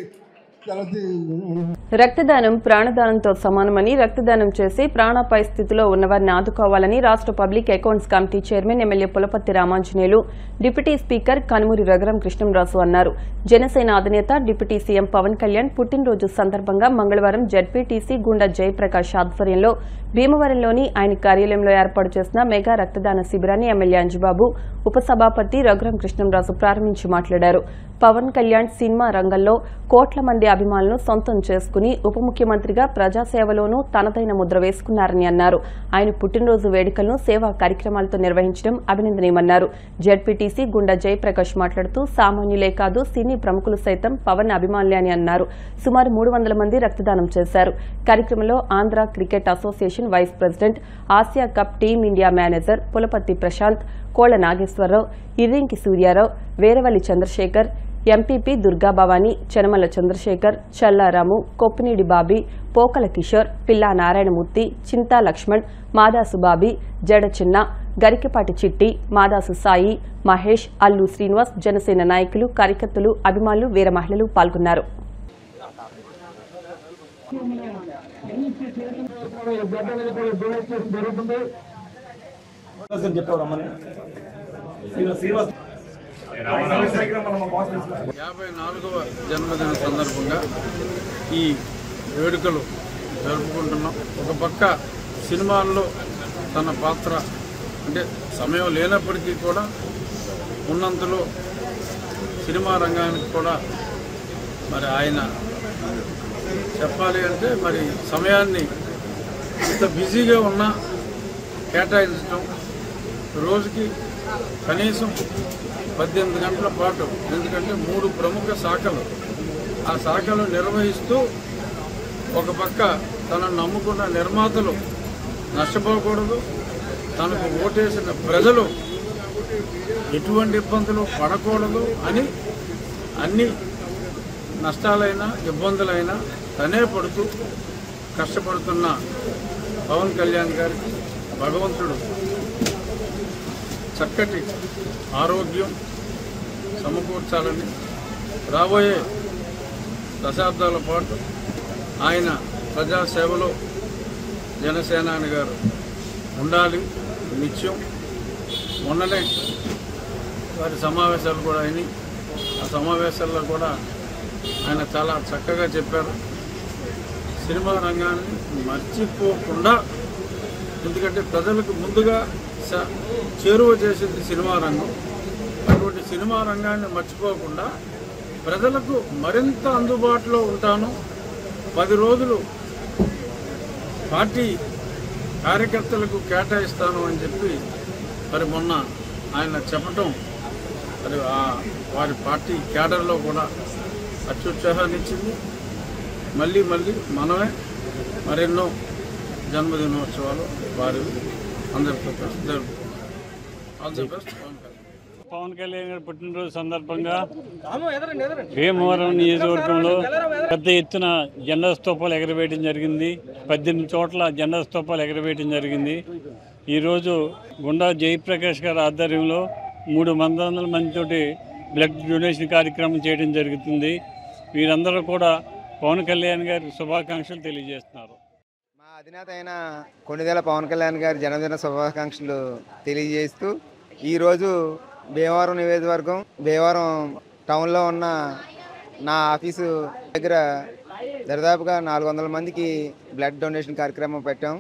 రక్తదానం ప్రాణదానంతో సమానమని రక్తదానం చేసి ప్రాణాపాయ స్థితిలో ఉన్నవారిని ఆదుకోవాలని రాష్ట్ర public accounts committee chairman MLA Pulaparthi Ramanjaneyulu deputy speaker Kanumuri Raghuram Krishnamraju అన్నారు. జనసేన అధినేత డిప్యూటీ సీఎం పవన్ కళ్యాణ్ పుట్టినరోజు సందర్భంగా మంగళవారం జడ్పీటీసీ గుండా జయప్రకాష్ ఆధ్వర్యంలో భీమవరంలోని ఆయన కార్యాలయంలో ఏర్పాటు చేసిన మెగా రక్తదాన శిబిరాన్ని ఎమ్మెల్యే అంజిబాబు, ఉపసభాపతి రఘురాం కృష్ణంరాజు ప్రారంభించి మాట్లాడారు. పవన్ కళ్యాణ్ సినిమా రంగంలో కోట్ల మంది అభిమానులను సొంతం చేసుకుని ఉప ముఖ్యమంత్రిగా ప్రజాసేవలోనూ తనదైన ముద్ర వేసుకున్నారని అన్నారు. ఆయన పుట్టినరోజు వేడుకలను సేవా కార్యక్రమాలతో నిర్వహించడం అభినందనీయమన్నారు. జడ్పీటీసీ గుండా జయప్రకాష్ మాట్లాడుతూ సామాన్యులే కాదు సినీ ప్రముఖులు సైతం పవన్ అభిమానులే అని అన్నారు. సుమారు 300 మంది రక్తదానం చేశారు. కార్యక్రమంలో Andhra cricket association vice president, Asia cup team India manager Pulaparthi Prashanth, Kolla Nageswararao, Irrinki Suryarao, Veravalli Chandrasekhar, MPP Durgabhavani, Chenamala Chandrasekhar, Challaramu, Koppineedi Bobby, Pokala Kishore, Pilla Narayanamurthy, చింతా లక్ష్మణ్, మాదాసు బాబీ, జడ చిన్న, గరికపాటి చిట్టి, మాదాసు సాయి, మహేష్, అల్లు శ్రీనివాస్, జనసేన నాయకులు, కార్యకర్తలు, అభిమానులు, వీర మహిళలు పాల్గొన్నారు. జన్మదిన సందర్భంగా ఈ వేడుకలు జరుపుకుంటున్నాం. ఒక పక్క సినిమాల్లో తన పాత్ర అంటే సమయం లేనప్పటికీ కూడా ఉన్నంతలో సినిమా రంగానికి కూడా మరి ఆయన చెప్పాలి అంటే మరి సమయాన్ని ఇంత బిజీగా ఉన్నా కేటాయించడం, రోజుకి కనీసం 18 గంటల పాటు, ఎందుకంటే 3 ప్రముఖ శాఖలు ఆ శాఖలు నిర్వహిస్తూ ఒక పక్క తనను నమ్ముకున్న నిర్మాతలు నష్టపోకూడదు, తనకు ఓటేసిన ప్రజలు ఎటువంటి ఇబ్బందులు పడకూడదు అని అన్ని నష్టాలైనా ఇబ్బందులైనా తనే పడుతూ కష్టపడుతున్న పవన్ కళ్యాణ్ గారికి భగవంతుడు చక్కటి ఆరోగ్యం సమకూర్చాలని, రాబోయే దశాబ్దాల పాటు ఆయన ప్రజాసేవలో జనసేనాని గారు ఉండాలి నిత్యం. మొన్ననే వారి సమావేశాలు కూడా అయినాయి. ఆ సమావేశాల్లో కూడా ఆయన చాలా చక్కగా చెప్పారు. సినిమా రంగాన్ని మర్చిపోకుండా, ఎందుకంటే ప్రజలకు ముందుగా చేరువ చేసింది సినిమా రంగం. అటువంటి సినిమా రంగాన్ని మర్చిపోకుండా ప్రజలకు మరింత అందుబాటులో ఉంటాను, 10 రోజులు పార్టీ కార్యకర్తలకు కేటాయిస్తాను అని చెప్పి మరి మొన్న ఆయన చెప్పటం మరి వారి పార్టీ క్యాడర్లో కూడా అత్యుత్సాహాన్ని ఇచ్చింది. మళ్ళీ మనమే మరెన్నో జన్మదినోత్సవాలు వారి అందరితో పవన్ కళ్యాణ్ గారి పుట్టినరోజు సందర్భంగా భీమవరం నియోజకవర్గంలో పెద్ద ఎత్తున జెండా స్తూపాలు ఎగరవేయడం జరిగింది. 18 చోట్ల జెండా స్తూపాలు ఎగరవేయడం జరిగింది. ఈరోజు గుండా జయప్రకాష్ గారి ఆధ్వర్యంలో 300 మందితోటి బ్లడ్ డొనేషన్ కార్యక్రమం చేయడం జరుగుతుంది. వీరందరూ కూడా పవన్ కళ్యాణ్ గారి శుభాకాంక్షలు తెలియజేస్తున్నారు. మా అధినేత అయిన కొణిదెల పవన్ కళ్యాణ్ గారి జన్మదిన శుభాకాంక్షలు తెలియజేస్తూ ఈరోజు భీమవరం నియోజకవర్గం భీమవరం టౌన్లో ఉన్న నా ఆఫీసు దగ్గర దాదాపుగా 400 మందికి బ్లడ్ డొనేషన్ కార్యక్రమం పెట్టాం.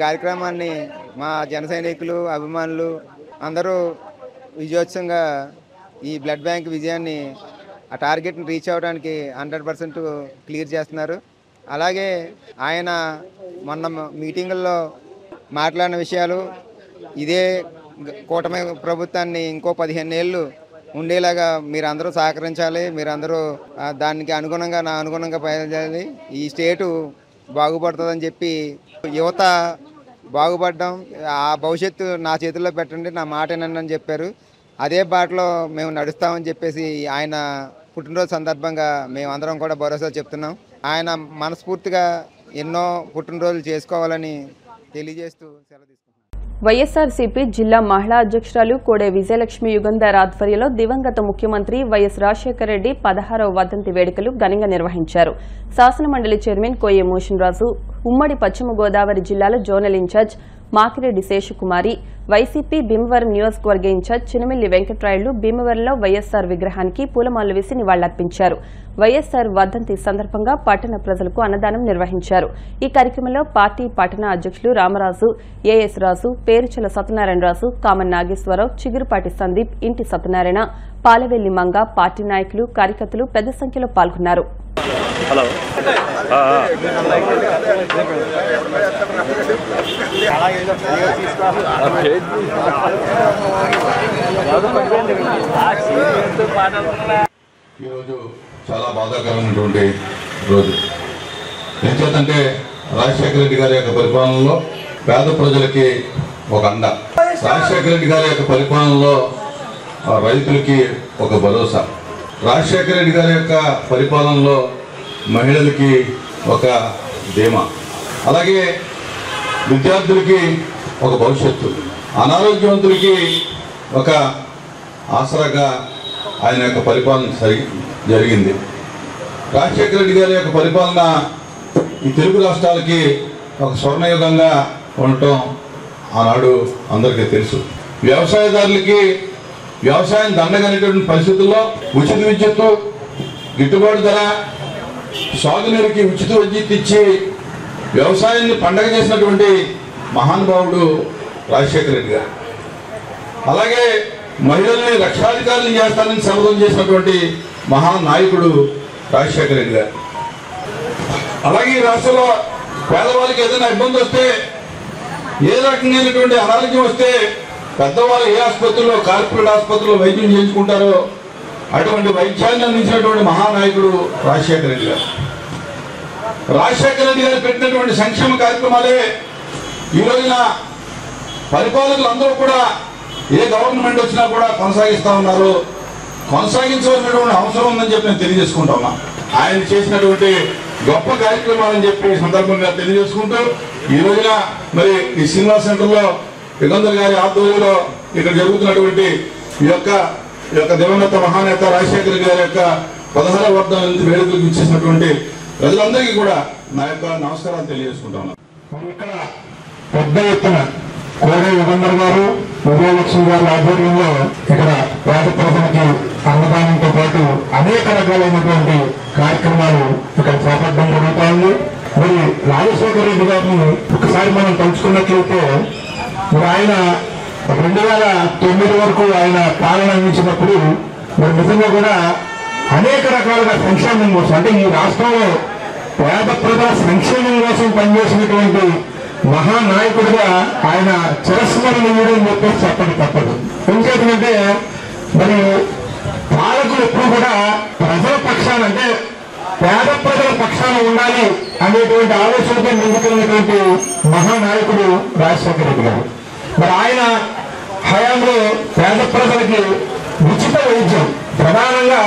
కార్యక్రమాన్ని మా జన సైనికులు, అభిమానులు అందరూ విజయోత్సవంగా ఈ బ్లడ్ బ్యాంక్ విజయాన్ని, ఆ టార్గెట్ని రీచ్ అవ్వడానికి 100% క్లియర్ చేస్తున్నారు. అలాగే ఆయన మొన్న మీటింగుల్లో మాట్లాడిన విషయాలు, ఇదే కూటమి ప్రభుత్వాన్ని ఇంకో 15 ఏళ్ళు ఉండేలాగా మీరందరూ సహకరించాలి, మీరందరూ దానికి అనుగుణంగా నా అనుగుణంగా పనిచేయాలి, ఈ స్టేటు బాగుపడుతుందని చెప్పి యువత బాగుపడడం, ఆ భవిష్యత్తు నా చేతుల్లో పెట్టండి, నా మాట వినండి అని చెప్పారు. అదే బాటలో మేము నడుస్తామని చెప్పేసి ఆయన పుట్టినరోజు సందర్భంగా మేమందరం కూడా భరోసా చెప్తున్నాం. ఆయన మనస్ఫూర్తిగా ఎన్నో పుట్టినరోజులు చేసుకోవాలని తెలియజేస్తూ సెలవు తీసుకుంటున్నాం. వైఎస్ఆర్సీపీ జిల్లా మహిళా అధ్యక్షురాలు కోడే విజయలక్ష్మి యుగంధర్ ఆధ్వర్యంలో దివంగత ముఖ్యమంత్రి వైఎస్ రాజశేఖర రెడ్డి 16వ వర్ధంతి వేడుకలు ఘనంగా నిర్వహించారు. శాసనమండలి చైర్మన్ కోయే మోషన్ రాజు, ఉమ్మడి పశ్చిమ గోదావరి జిల్లాల zonal incharge Makireddy Seshakumari, YCP Bhimavaram నియోజకవర్గ ఇన్ఛార్జ్ చినమిల్లి వెంకట్రాయులు భీమవరంలో వైఎస్సార్ విగ్రహానికి పూలమాలలు వేసి నివాళులర్పించారు. వైఎస్సార్ వర్ధంతి సందర్భంగా పట్టణ ప్రజలకు అన్నదానం నిర్వహించారు. ఈ కార్యక్రమంలో పార్టీ పట్టణ అధ్యక్షులు రామరాజు, ఏఎస్ రాజు, పేరుచల సత్యనారాయణరాజు, కామన్ నాగేశ్వరరావు, చిగురుపాటి సందీప్, ఇంటి సత్యనారాయణ, పాలవెల్లి మంగ, పార్టీ నాయకులు, కార్యకర్తలు పెద్ద సంఖ్యలో పాల్గొన్నారు. ఈరోజు చాలా బాధాకరమైనటువంటి రోజు. ఎందుకంటే రాజశేఖర రెడ్డి గారి యొక్క పరిపాలనలో పేద ప్రజలకి ఒక అండ, రాజశేఖర రెడ్డి గారి యొక్క పరిపాలనలో రైతులకి ఒక భరోసా, రాజశేఖర రెడ్డి గారి యొక్క పరిపాలనలో మహిళలకి ఒక ధీమా, అలాగే విద్యార్థులకి ఒక భవిష్యత్తు, అనారోగ్యవంతులకి ఒక ఆసరాగా ఆయన యొక్క పరిపాలన జరిగింది. రాజశేఖర రెడ్డి గారి యొక్క పరిపాలన ఈ తెలుగు రాష్ట్రాలకి ఒక స్వర్ణయుగంగా ఉండటం ఆనాడు అందరికీ తెలుసు. వ్యవసాయదారులకి వ్యవసాయం దండగనేటువంటి పరిస్థితుల్లో ఉచిత విద్యుత్తు, గిట్టుబాటు ధర, సాగునీరుకి ఉచిత విద్యుత్ ఇచ్చి వ్యవసాయాన్ని పండగ చేసినటువంటి మహానుభావుడు రాజశేఖర రెడ్డి గారు. అలాగే మహిళల్ని రక్షాధికారులు చేస్తానని శపథం చేసినటువంటి మహానాయకుడు రాజశేఖర రెడ్డి గారు. అలాగే ఈ రాష్ట్రంలో పేదవాళ్ళకి ఏదైనా ఇబ్బంది వస్తే, ఏ రకమైనటువంటి అనారోగ్యం వస్తే పెద్దవాళ్ళు ఏ ఆసుపత్రిలో, కార్పొరేట్ ఆసుపత్రిలో వైద్యం చేయించుకుంటారో అటువంటి వైద్యాన్ని అందించినటువంటి మహానాయకుడు రాజశేఖర రెడ్డి గారు. రాజశేఖర రెడ్డి గారు పెట్టినటువంటి సంక్షేమ కార్యక్రమాలే ఈ రోజున పరిపాలకులు అందరూ కూడా ఏ గవర్నమెంట్ వచ్చినా కూడా కొనసాగిస్తూ ఉన్నారు. కొనసాగించవలసినటువంటి అవసరం ఉందని చెప్పి నేను తెలియజేసుకుంటున్నా. ఆయన చేసినటువంటి గొప్ప కార్యక్రమాలని చెప్పి సందర్భంగా తెలియజేసుకుంటూ ఈ రోజున మరి ఈ సినిమా సెంటర్లో యుగంధర్ గారి ఆధ్వర్యంలో ఇక్కడ జరుగుతున్నటువంటి ఈ యొక్క దివంగత మహానేత రాజశేఖర రెడ్డి గారి యొక్క 16వ వర్ధంతి వేడుకలకు ఇచ్చేసినటువంటి ప్రజలందరికీ కూడా నా యొక్క నమస్కారాలు తెలియజేసుకుంటున్నాను. ఇక్కడ పెద్ద ఎత్తున కోడే యుగంధర్ గారు, విజయలక్ష్మి గారి ఆధ్వర్యంలో ఇక్కడ పేద ప్రజలకి అన్నదానంతో పాటు అనేక రకాలైనటువంటి కార్యక్రమాలు ఇక్కడ చేపట్టడం జరుగుతుంది. మరి రాజశేఖర రెడ్డి గారిని ఒకసారి మనం తలుచుకున్నట్లయితే మరి ఆయన 2009 వరకు ఆయన పాలన అందించినప్పుడు మరి నిజంగా కూడా అనేక రకాలుగా సంక్షేమం కోసం, అంటే ఈ రాష్ట్రంలో పేద ప్రజల సంక్షేమం కోసం పనిచేసినటువంటి మహానాయకుడిగా ఆయన చిరస్మరణీయుడు అని చెప్పేసి చెప్పడం తప్పదు. ఎందుకంటే మరి పాలకులు ఎప్పుడు కూడా ప్రజల పక్షాన, అంటే పేద ప్రజల పక్షాన ఉండాలి అనేటువంటి ఆలోచనతో ముందుకెళ్ళినటువంటి మహానాయకుడు రాజశేఖర రెడ్డి గారు. మరి ఆయన హయాంలో పేద ప్రజలకి ఉచిత వైద్యం, ప్రధానంగా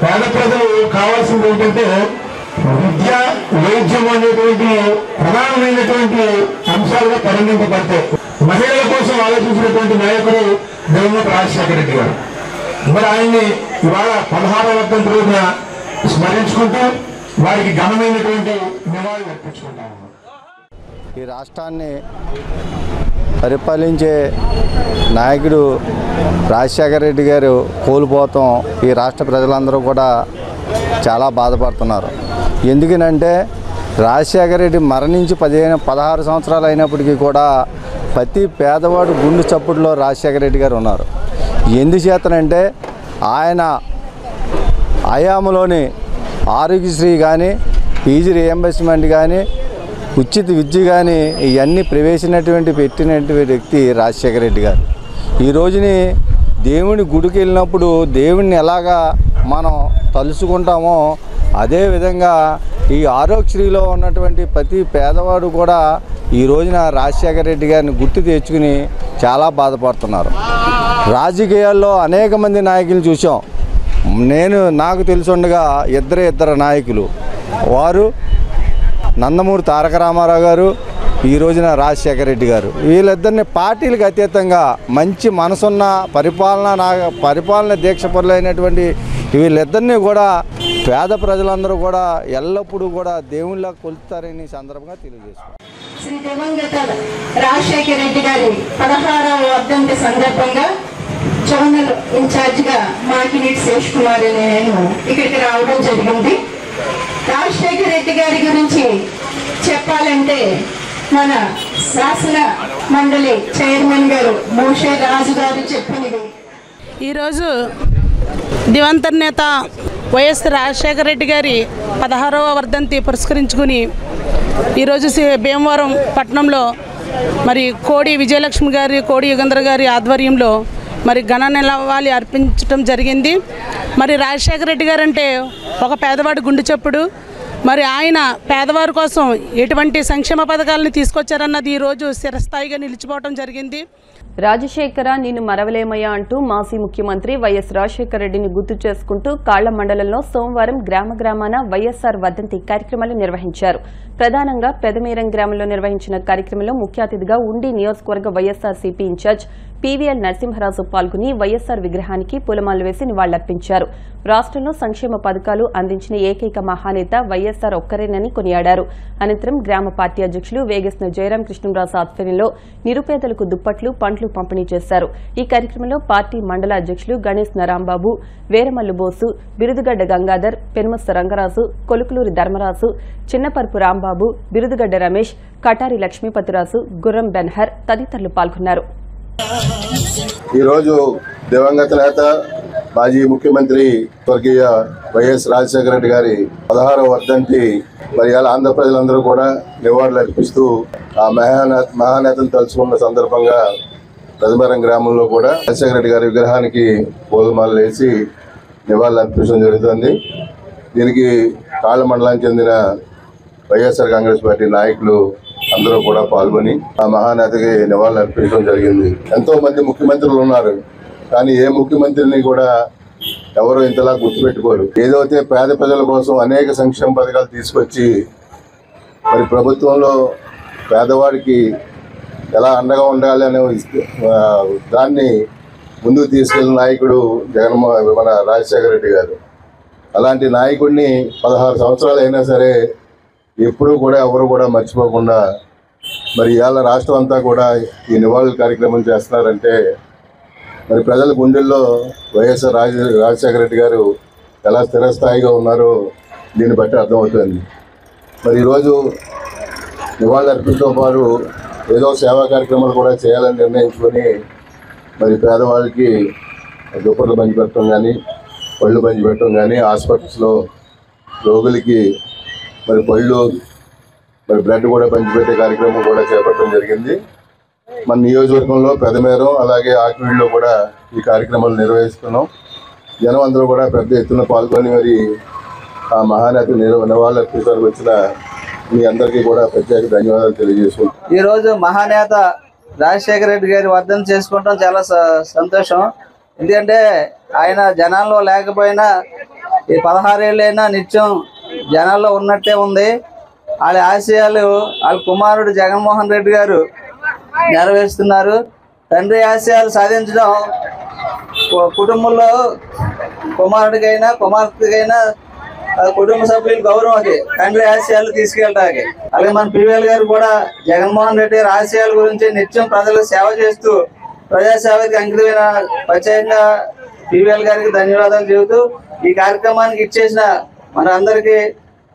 పేద ప్రజలు కావాల్సింది ఏంటంటే విద్య, వైద్యం అనేటువంటి ప్రధానమైనటువంటి అంశాలుగా పరిగణింపబడతాయి. మహిళల కోసం ఆలోచించినటువంటి నాయకుడు దివంగత రాజశేఖర రెడ్డి గారు. మరి ఆయన్ని ఇవాళ 16వ వర్ధంతి రోజున స్మరించుకుంటూ వారికి ఘనమైనటువంటి నివాళులు అర్పించుకుంటాము. ఈ రాష్ట్రాన్ని పరిపాలించే నాయకుడు రాజశేఖర రెడ్డి గారు కోల్పోతాం ఈ రాష్ట్ర ప్రజలందరూ కూడా చాలా బాధపడుతున్నారు. ఎందుకనంటే రాజశేఖర రెడ్డి మరణించి 16 సంవత్సరాలు అయినప్పటికీ కూడా ప్రతి పేదవాడు గుండె చప్పుడులో రాజశేఖర రెడ్డి గారు ఉన్నారు. ఎందుచేతనంటే ఆయన హయాంలోని ఆరోగ్యశ్రీ కానీ, ఫీజు రియంబర్స్మెంట్ కానీ, ఉచిత విద్య కానీ ఇవన్నీ పెట్టినటువంటి వ్యక్తి రాజశేఖర రెడ్డి గారు. ఈ రోజుని దేవుని గుడికి వెళ్ళినప్పుడు దేవుణ్ణి ఎలాగా మనం తలుచుకుంటామో అదేవిధంగా ఈ ఆరోగ్యశ్రీలో ఉన్నటువంటి ప్రతి పేదవాడు కూడా ఈ రోజున రాజశేఖర రెడ్డి గారిని గుర్తు తెచ్చుకుని చాలా బాధపడుతున్నారు. రాజకీయాల్లో అనేక మంది నాయకులు చూసాం. నాకు తెలుసుండగా ఇద్దరు నాయకులు, వారు నందమూరి తారక రామారావు గారు, ఈ రోజున రాజశేఖర రెడ్డి గారు. వీళ్ళిద్దరిని పార్టీలకు అతీతంగా మంచి మనసున్న పరిపాలన దీక్షపరులైనటువంటి వీళ్ళిద్దరినీ కూడా పేద ప్రజలందరూ కూడా ఎల్లప్పుడూ కూడా దేవుళ్ళ కొలుస్తారని సందర్భంగా తెలియజేస్తున్నారు. శ్రీ దివంగత రాజశేఖర రెడ్డి గారి 16వ వర్ధంతి సందర్భంగా జోనల్ ఇన్ఛార్జిగా మాకినీటి శేష్ కుమార్ అనే నేను ఇక్కడికి రావడం జరిగింది. రాజశేఖర రెడ్డి గారి గురించి చెప్పాలంటే మన శాసన మండలి చైర్మన్ గారు మోషే రాజు గారు చెప్పినది. ఈరోజు దివంగత నేత వైఎస్ రాజశేఖర రెడ్డి గారి 16వ వర్ధంతి పురస్కరించుకుని ఈరోజు భీమవరం పట్టణంలో మరి కోడి విజయలక్ష్మి గారి, కోడి యుగంధర్ గారి ఆధ్వర్యంలో మరి ఘన నివాళి అర్పించడం జరిగింది. మరి రాజశేఖర రెడ్డి గారు అంటే ఒక పేదవాడి గుండె చప్పుడు. మరి ఆయన పేదవారి కోసం ఎటువంటి సంక్షేమ పథకాలను తీసుకొచ్చారన్నది ఈరోజు స్థిరస్థాయిగా నిలిచిపోవడం జరిగింది. రాజశేఖర నిన్ను మరవలేమయ్యా అంటూ మాజీ ముఖ్యమంత్రి వైఎస్ రాజశేఖర రెడ్డిని గుర్తు చేసుకుంటూ కాళ్ల మండలంలో సోమవారం గ్రామాన వైఎస్ఆర్ వర్ధంతి కార్యక్రమాలు నిర్వహించారు. ప్రధానంగా పెదమీరం గ్రామంలో నిర్వహించిన కార్యక్రమంలో ముఖ్య అతిథిగా ఉండి నియోజకవర్గ వైఎస్ఆర్సీపీ ఇన్ఛార్జ్ పీవీఎల్ నరసింహరాజు పాల్గొని వైఎస్ఆర్ విగ్రహానికి పూలమాలలు వేసి నివాళులర్పించారు. రాష్ట్రంలో సంక్షేమ పథకాలు అందించిన ఏకైక మహానేత వైఎస్ఆర్ ఒక్కరేనని కొనియాడారు. అనంతరం గ్రామ పార్టీ అధ్యక్షులు వేగేసిన జయరాం కృష్ణంరాజు ఆధ్వర్యంలో నిరుపేదలకు దుప్పట్లు, పండ్లు పంపిణీ చేశారు. ఈ కార్యక్రమంలో పార్టీ మండల అధ్యక్షులు గణేష్ నరాంబాబు, వేరమల్లు బోసు, బిరుదుగడ్డ గంగాధర్, పెనుమస్త రంగరాజు, కొలుకులూరి ధర్మరాజు, చిన్నపరుపు రాంబాబు, బిరుదుగడ్డ రమేష్, కటారి లక్ష్మీపతిరాజు, గుర్రం బెన్హర్ తదితరులు పాల్గొన్నారు. ఈరోజు దివంగత నేత మాజీ ముఖ్యమంత్రి స్వర్గీయ వైఎస్ రాజశేఖర రెడ్డి గారి 16వ వర్ధంతి మరి ఆంధ్ర ప్రజలందరూ కూడా నివాళులు అర్పిస్తూ ఆ మహానేతను తలుచుకున్న సందర్భంగా పెదమీరం గ్రామంలో కూడా రాజశేఖర రెడ్డి గారి విగ్రహానికి పూలమాలలు వేసి నివాళులు అర్పించడం జరుగుతుంది. దీనికి కాళ్ళ మండలానికి చెందిన వైఎస్ఆర్ కాంగ్రెస్ పార్టీ నాయకులు అందరూ కూడా పాల్గొని ఆ మహానేతకి నివాళులు అర్పించడం జరిగింది. ఎంతో మంది ముఖ్యమంత్రులు ఉన్నారు, కానీ ఏ ముఖ్యమంత్రిని కూడా ఎవరు ఇంతలా గుర్తుపెట్టుకోరు. ఏదైతే పేద ప్రజల కోసం అనేక సంక్షేమ పథకాలు తీసుకొచ్చి మరి ప్రభుత్వంలో పేదవాడికి ఎలా అండగా ఉండాలి అనే దాన్ని ముందుకు తీసుకెళ్లిన నాయకుడు మన రాజశేఖర రెడ్డి గారు. అలాంటి నాయకుడిని 16 సంవత్సరాలు అయినా సరే ఎప్పుడూ కూడా ఎవరు కూడా మర్చిపోకుండా మరి ఇవాళ రాష్ట్రం అంతా కూడా ఈ నివాళుల కార్యక్రమం చేస్తున్నారంటే మరి ప్రజల గుండెల్లో వైఎస్ఆర్ రాజశేఖర రెడ్డి గారు ఎలా స్థిరస్థాయిగా ఉన్నారో దీన్ని బట్టి అర్థమవుతుంది. మరి ఈరోజు నివాళులు అర్పించడం వారు ఏదో సేవా కార్యక్రమాలు కూడా చేయాలని నిర్ణయించుకొని మరి పేదవాళ్ళకి దుప్పట్లు పంచిపెట్టడం కానీ, పళ్ళు పంచిపెట్టడం కానీ, హాస్పిటల్స్లో రోగులకి మరి పళ్ళు మరి బ్లడ్ కూడా పంచిపెట్టే కార్యక్రమం కూడా చేపట్టడం జరిగింది. మన నియోజకవర్గంలో పెదమేరం అలాగే ఆకివీడులో కూడా ఈ కార్యక్రమాలు నిర్వహిస్తున్నాం. జనం అందరూ కూడా పెద్ద ఎత్తున పాల్గొని మరి ఆ మహానేత నివాళులు అర్పించడానికి వచ్చిన మీ అందరికీ కూడా ప్రత్యేక ధన్యవాదాలు తెలియజేసుకుంటాం. ఈరోజు మహానేత రాజశేఖర రెడ్డి గారి వర్ధంతి చేసుకోవడం చాలా సంతోషం. ఎందుకంటే ఆయన జనాల్లో లేకపోయినా ఈ 16 ఏళ్ళైనా నిత్యం జనాల్లో ఉన్నట్టే ఉంది. వాళ్ళ ఆశయాలు వాళ్ళ కుమారుడు జగన్మోహన్ రెడ్డి గారు నెరవేరుస్తున్నారు. తండ్రి ఆశయాలు సాధించడం కుటుంబంలో కుమారుడికైనా కుమార్తెకైనా కుటుంబ సభ్యుల గౌరవం అది తండ్రి ఆశయాలు తీసుకెళ్ళడానికి. అలాగే మన పీవీఎల్ గారు కూడా జగన్మోహన్ రెడ్డి గారి ఆశయాల గురించి నిత్యం ప్రజలకు సేవ చేస్తూ ప్రజాసేవకి అంకితమైన ప్రత్యేకంగా పీవీఎల్ గారికి ధన్యవాదాలు చెబుతూ ఈ కార్యక్రమానికి ఇచ్చేసిన మన అందరికీ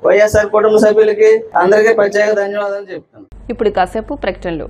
వైఎస్ఆర్ కుటుంబ సభ్యులకి అందరికీ ప్రత్యేక ధన్యవాదాలు చెప్తాను. ఇప్పుడు కాసేపు ప్రకటనలు.